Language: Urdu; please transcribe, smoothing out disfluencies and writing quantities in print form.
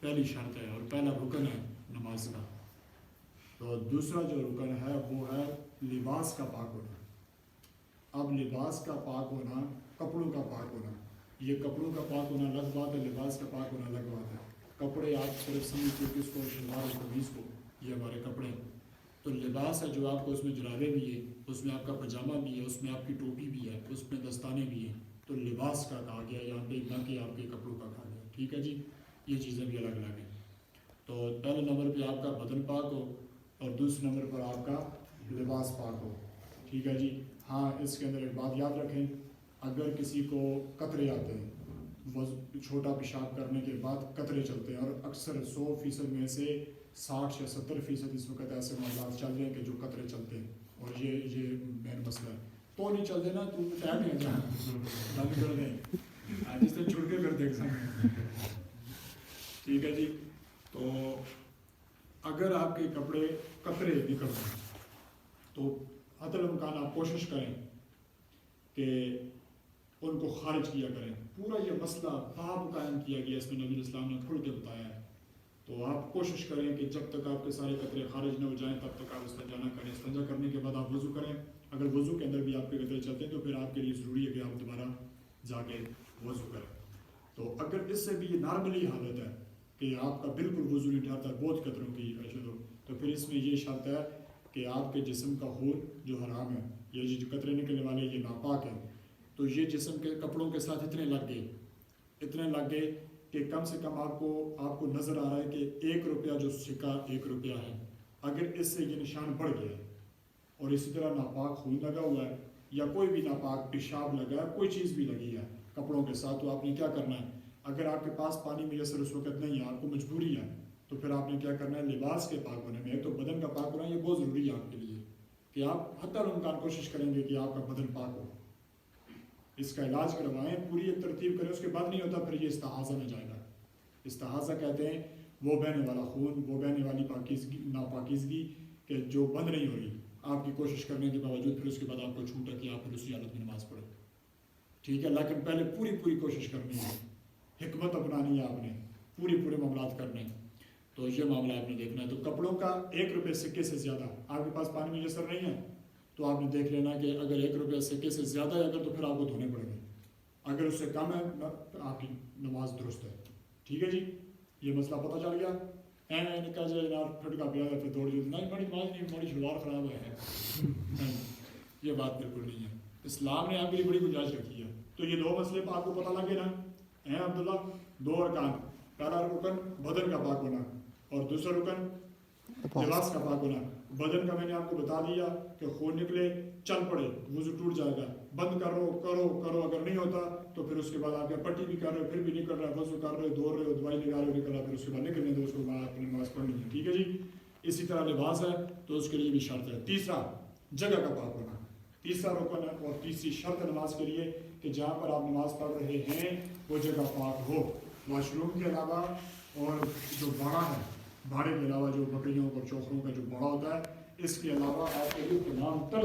پہلی شرط ہے اور پہلا رکن ہے نماز کا. تو دوسرا جو رکن ہے وہ ہے لباس کا پاک ہونا. اب لباس کا پاک ہونا، کپڑوں کا پاک ہونا، یہ کپڑوں کا پاک ہونا الگ بات ہے، لباس کا پاک ہونا الگ بات ہے. کپڑے آپ صرف سمجھتے کس کو، شلوار اور قمیض کو، یہ ہمارے کپڑے ہیں. تو لباس ہے جو آپ کو، اس میں جرابے بھی ہیں، اس میں آپ کا پاجامہ بھی ہے، اس میں آپ کی ٹوپی بھی ہے، اس میں دستانے بھی ہیں. تو لباس کا کہا گیا یہاں پہ، نہ کہ آپ کے کپڑوں کا کہا گیا. ٹھیک ہے جی، یہ چیزیں بھی الگ الگ ہیں. تو پہلے نمبر پہ آپ کا بدن پاک ہو اور دوسرے نمبر پر آپ کا لباس پاک ہو. ٹھیک ہے جی. ہاں اس کے اندر ایک بات یاد رکھیں، اگر کسی کو قطرے آتے ہیں، چھوٹا پیشاب کرنے کے بعد قطرے چلتے ہیں، اور اکثر 100% میں سے 60 یا 70% اس وقت ایسے معاملات چل رہے ہیں کہ جو قطرے چلتے ہیں، اور یہ مین مسئلہ ہے. تو نہیں چل دینا، تو ٹائم نہیں جانا بند کر دیں، جس سے چھڑ کے کر دے سامنے. ٹھیک ہے جی. تو اگر آپ کے کپڑے قطرے نکل رہے ہیں تو حتی الامکان آپ کوشش کریں کہ ان کو خارج کیا کریں. پورا یہ مسئلہ باب قائم کیا گیا، اس میں نبی اسلام نے کھل کے بتایا ہے. تو آپ کوشش کریں کہ جب تک آپ کے سارے قطرے خارج نہ ہو جائیں تب تک آپ استنجا نہ کریں. استنجا کرنے کے بعد آپ وضو کریں. اگر وضو کے اندر بھی آپ کے قطرے چلتے ہیں تو پھر آپ کے لیے ضروری ہے کہ آپ دوبارہ جا کے وضو کریں. تو اگر اس سے بھی یہ نارملی حالت ہے کہ آپ کا بالکل وضو نہیں ٹھہرتا، بہت قطروں کی اشد ہو، تو پھر اس میں یہ شرط ہے کہ آپ کے جسم کا خون جو حرام ہے، یہ جو قطرے نکلنے والے یہ ناپاک ہے. تو یہ جسم کے کپڑوں کے ساتھ اتنے لگ گئے کہ کم سے کم آپ کو نظر آ رہا ہے کہ 1 روپیہ جو سکہ 1 روپیہ ہے، اگر اس سے یہ نشان بڑھ گیا ہے، اور اسی طرح ناپاک خون لگا ہوا ہے یا کوئی بھی ناپاک پیشاب لگا ہے، کوئی چیز بھی لگی ہے کپڑوں کے ساتھ، تو آپ نے کیا کرنا ہے؟ اگر آپ کے پاس پانی میسر اس وقت نہیں ہے، آپ کو مجبوری ہے، تو پھر آپ نے کیا کرنا ہے؟ لباس کے پاک ہونے میں، ایک تو بدن کا پاک ہونا یہ بہت ضروری ہے آپ کے لیے، کہ آپ حتی الامکان کوشش کریں گے کہ آپ کا بدن پاک ہو. اس کا علاج کروائیں، پوری ایک ترتیب کریں. اس کے بعد نہیں ہوتا پھر یہ استحاضہ میں جائے گا. استحاضہ کہتے ہیں وہ بہنے والا خون، وہ بہنے والی ناپاکیزگی کہ جو بند نہیں ہو رہی، آپ کی کوشش کرنے کے باوجود پھر اس کے بعد آپ کو چھوٹا کہ آپ پھر اسی حالت میں نماز پڑھیں. ٹھیک ہے، لیکن پہلے پوری کوشش کرنی ہے، حکمت اپنانی ہے آپ نے، پورے معاملات کرنے ہیں. تو یہ معاملہ آپ نے دیکھنا ہے. تو کپڑوں کا 1 روپے سکے سے زیادہ آپ کے پاس پانی میسر نہیں ہے تو آپ نے دیکھ لینا کہ اگر 1 روپیہ سکے سے زیادہ ہے اگر، تو پھر آپ کو دھونے پڑیں گے. اگر اس سے کم ہے تو آپ کی نماز درست ہے. ٹھیک ہے جی، یہ مسئلہ پتہ چل گیا. نکل جائے جناب پھٹکا پیا ہے پھر دوڑ جائے، نہیں بڑی نماز نہیں، بڑی شلوار خراب ہے. نہیں، یہ بات بالکل نہیں ہے. اسلام نے آپ کے لیے بڑی گنجائش رکھی ہے. تو یہ 2 مسئلے آپ کو پتہ لگے نا عبداللہ، 2 ارکان. پہلا رکن بدن کا پاک ہونا اور دوسرا رکن لباس کا پاک ہونا. بدن کا میں نے آپ کو بتا دیا کہ خون نکلے، چل پڑے، وضو ٹوٹ جائے گا، بند کرو. اگر نہیں ہوتا تو پھر اس کے بعد آپ پٹی بھی کر رہے ہو پھر بھی نہیں کر رہا، وضو کر رہے ہو، دوڑ رہے ہو، دوائی لگا رہے ہو، نکل رہا، پھر اس کے بعد نکلنے دو، اس کو بعد اپنی نماز پڑھنی ہے. ٹھیک ہے جی. اسی طرح لباس ہے تو اس کے لیے بھی شرط ہے. تیسرا جگہ کا پاک ہونا، تیسرا رکن ہے اور تیسری شرط نماز کے لیے کہ جہاں پر آپ نماز پڑھ رہے ہیں وہ جگہ پاک ہو. واش روم کے علاوہ اور جو باڑا ہے، باڑے کے علاوہ جو بکریوں اور چوکھروں کا جو باڑا ہوتا ہے، اس کے علاوہ آپ کے لیے تمام طرز